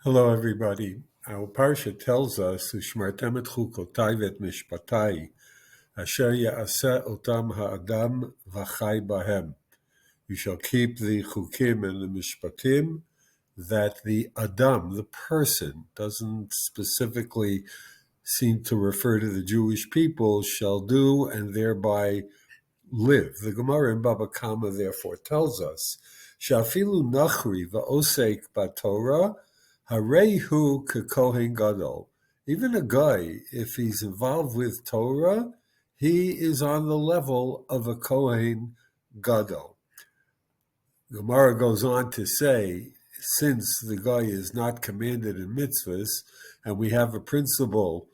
Hello, everybody. Our parsha tells us, "Ushmartem et chukotai v'et mishpatai, asher ya'aseh otam ha'adam v'chai bahem." You shall keep the chukim and the mishpatim that the Adam, the person, doesn't specifically seem to refer to the Jewish people, shall do and thereby live. The Gemara in Baba Kama therefore tells us, "Shafilu nachri va'osek b'Torah, harehu kekohen gadol." Even a guy, if he's involved with Torah, he is on the level of a Kohen gadol. Gemara goes on to say, since the guy is not commanded in mitzvahs, and we have a principle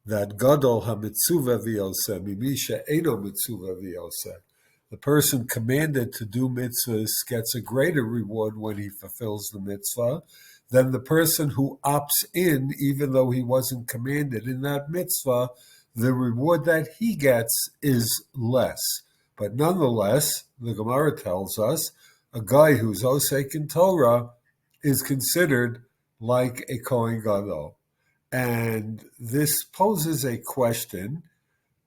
that gadol ha-mitzuvah v'yoseh, mimisha eno mitzuvah v'yoseh, the person commanded to do mitzvahs gets a greater reward when he fulfills the mitzvah than the person who opts in, even though he wasn't commanded in that mitzvah. The reward that he gets is less. But nonetheless, the Gemara tells us, a guy who's osek in Torah is considered like a Kohen Gadol. And this poses a question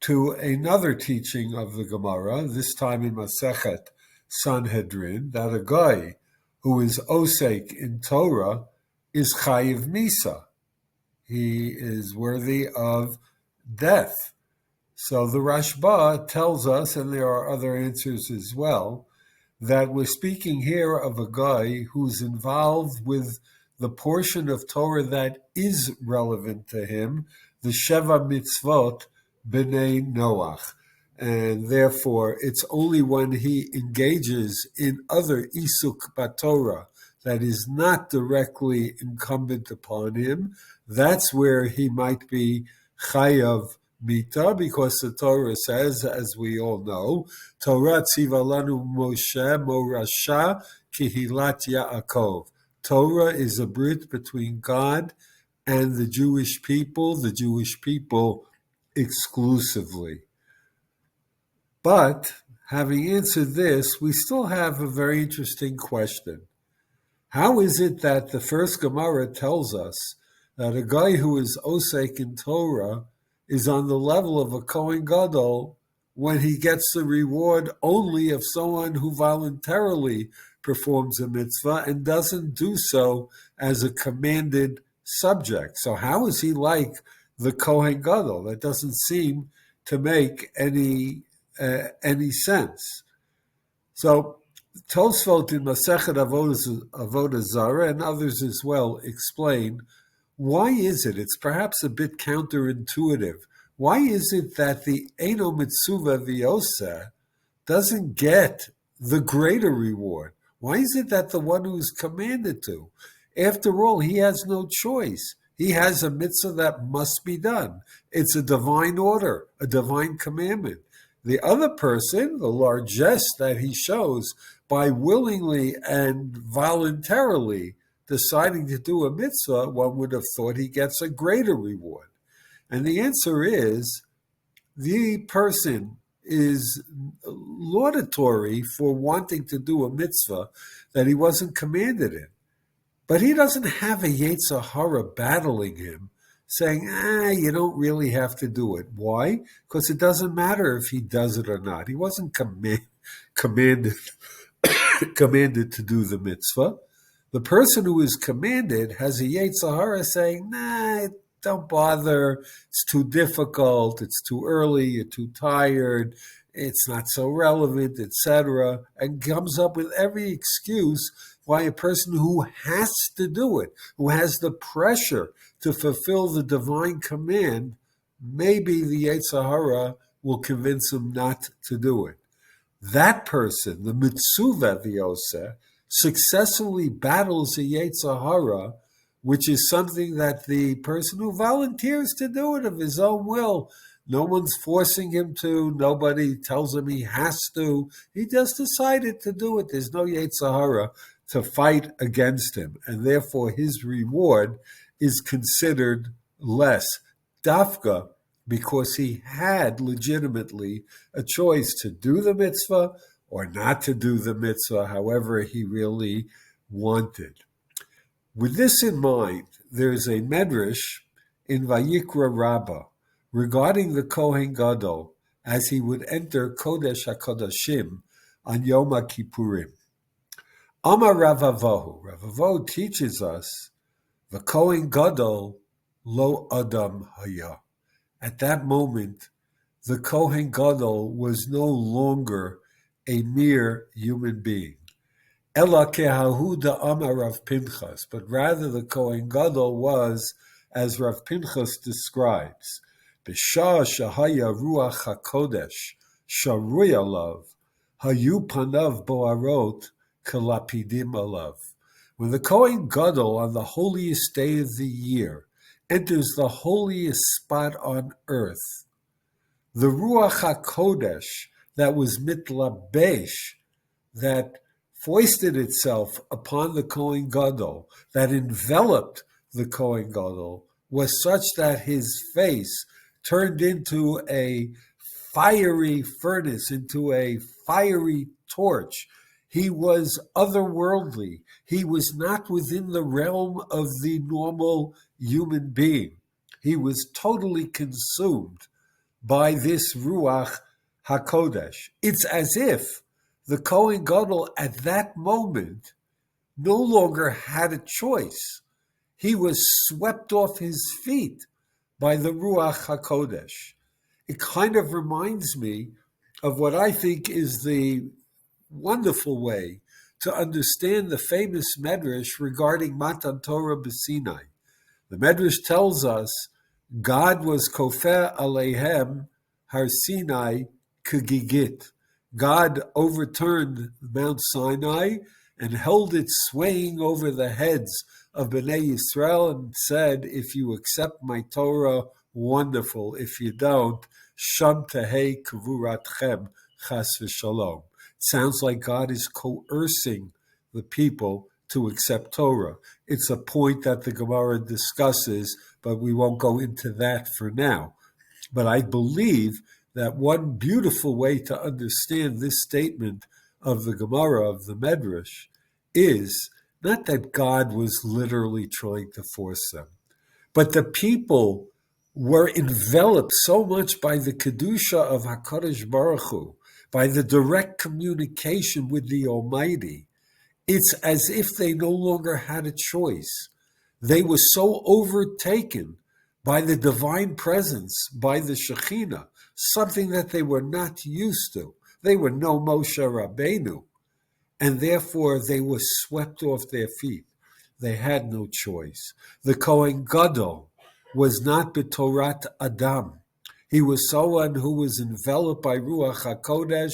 to another teaching of the Gemara, this time in Masechet Sanhedrin, that a guy who is osek in Torah is chayiv misa. He is worthy of death. So the Rashba tells us, and there are other answers as well, that we're speaking here of a guy who's involved with the portion of Torah that is relevant to him, the Sheva Mitzvot B'nai Noach. And therefore, it's only when he engages in other Isuk B'Torah that is not directly incumbent upon him, that's where he might be Chayav Mita, because the Torah says, as we all know, Torah tziva lanu Moshe morasha kihilat Yaakov. Torah is a brit between God and the Jewish people exclusively. But having answered this, we still have a very interesting question. How is it that the first Gemara tells us that a guy who is osek in Torah is on the level of a Kohen Gadol when he gets the reward only of someone who voluntarily performs a mitzvah and doesn't do so as a commanded subject? So how is he like the Kohen Gadol? That doesn't seem to make any sense. So Tosfot in Masechet Avodah Zarah and others as well explain, why is it? It's perhaps a bit counterintuitive. Why is it that the Eno Mitzuvah V'yoseh doesn't get the greater reward? Why is it that the one who's commanded to? After all, he has no choice. He has a mitzvah that must be done. It's a divine order, a divine commandment. The other person, the largesse that he shows by willingly and voluntarily deciding to do a mitzvah, one would have thought he gets a greater reward. And the answer is, the person is laudatory for wanting to do a mitzvah that he wasn't commanded in. But he doesn't have a Yetzer Hara battling him, saying, you don't really have to do it. Why? Because it doesn't matter if he does it or not. He wasn't commanded to do the mitzvah. The person who is commanded has a Yetzer Hara saying, don't bother, it's too difficult, it's too early, you're too tired, it's not so relevant, etc., and comes up with every excuse why a person who has to do it, who has the pressure to fulfill the divine command, maybe the Yetzer Hara will convince him not to do it. That person, the Mitzuvah V'yoseh, successfully battles a Yetzer Hara, which is something that the person who volunteers to do it of his own will, no one's forcing him to, nobody tells him he has to, he just decided to do it. There's no Yetzer Hara to fight against him, and therefore his reward is considered less. Dafka, because he had legitimately a choice to do the mitzvah or not to do the mitzvah, however he really wanted. With this in mind, there is a medrash in Vayikra Rabbah regarding the Kohen Gadol as he would enter Kodesh HaKodashim on Yom Kippurim. Amar Ravavu. Ravavu teaches us the Kohen Gadol lo Adam haya. At that moment, the Kohen Gadol was no longer a mere human being. Ela kehahuda amar Rav Pinchas, but rather the Kohen Gadol was, as Rav Pinchas describes, B'shah shahaya ruach hakodesh sharuy alav hayu panav boarot kalapidim alav. When the Kohen Gadol on the holiest day of the year enters the holiest spot on earth, the ruach hakodesh that was mitlabesh, that foisted itself upon the Kohen Gadol, that enveloped the Kohen Gadol, was such that his face turned into a fiery furnace, into a fiery torch. He was otherworldly. He was not within the realm of the normal human being. He was totally consumed by this Ruach HaKodesh. It's as if the Kohen Gadol at that moment no longer had a choice. He was swept off his feet by the Ruach HaKodesh. It kind of reminds me of what I think is the wonderful way to understand the famous Medrash regarding Matan Torah B'Sinai. The Medrash tells us God was Kofer Aleihem Har Sinai Kegigit. God overturned Mount Sinai and held it swaying over the heads of Bnei Yisrael and said, if you accept my Torah, wonderful. If you don't, Sham Tehei Kavuratchem Chas v'Shalom. It sounds like God is coercing the people to accept Torah. It's a point that the Gemara discusses, but we won't go into that for now. But I believe that one beautiful way to understand this statement of the Gemara, of the Medrash, is not that God was literally trying to force them, but the people were enveloped so much by the Kedusha of HaKadosh Baruch Hu, by the direct communication with the Almighty. It's as if they no longer had a choice. They were so overtaken by the divine presence, by the Shekhinah, something that they were not used to. They were no Moshe Rabbeinu, and therefore they were swept off their feet. They had no choice. The Kohen Gadol was not b'Torat Adam. He was someone who was enveloped by Ruach HaKodesh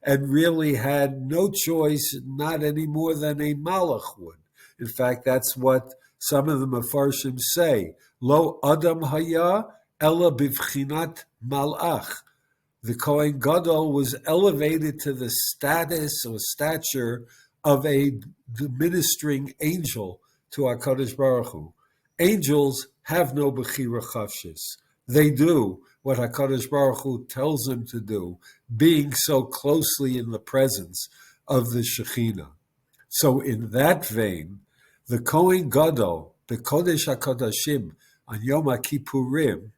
and really had no choice, not any more than a Malach would. In fact, that's what some of the Mefarshim say. Lo Adam haya ela bivchinat malach. The Kohen Gadol was elevated to the status or stature of a ministering angel to HaKadosh Baruch Hu. Angels have no bechira chavshis. They do what HaKadosh Baruch Hu tells them to do, being so closely in the presence of the Shekhinah. So in that vein, the Kohen Gadol, the Kodesh HaKodashim on Yom Kippurim,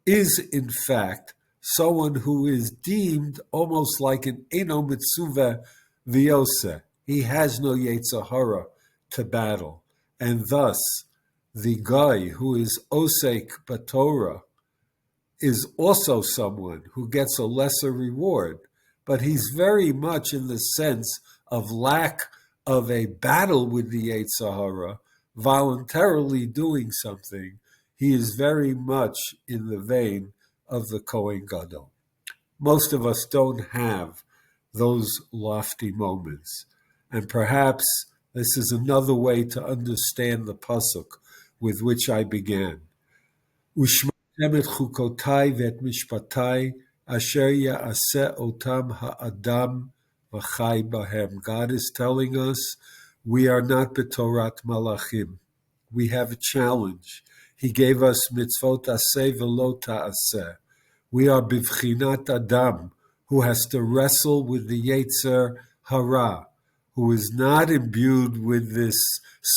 is in fact someone who is deemed almost like an Eno Mitzuvah V'yoseh. He has no Yetzer Hara to battle. And thus, the guy who is Osek B'Torah is also someone who gets a lesser reward, but he's very much in the sense of lack of a battle with the Yetzer Hara, voluntarily doing something. He is very much in the vein of the Kohen Gadol. Most of us don't have those lofty moments. And perhaps this is another way to understand the pasuk with which I began. Ushmatem et chukotai ve'et mishpatai asher ya'aseh otam ha'adam v'chai bahem. God is telling us we are not b'Torat Malachim. We have a challenge. He gave us mitzvot aseh v'lo ta'aseh. We are bivchinat Adam, who has to wrestle with the Yetzer Hara, who is not imbued with this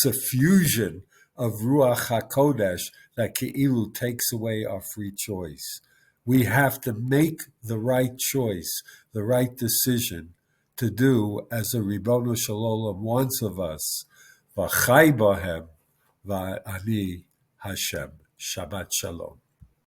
suffusion of Ruach HaKodesh that Ke'ilu takes away our free choice. We have to make the right choice, the right decision to do as the Ribono Shel Olam wants of us. V'chai bahem v'ani Hashem. Shabbat Shalom.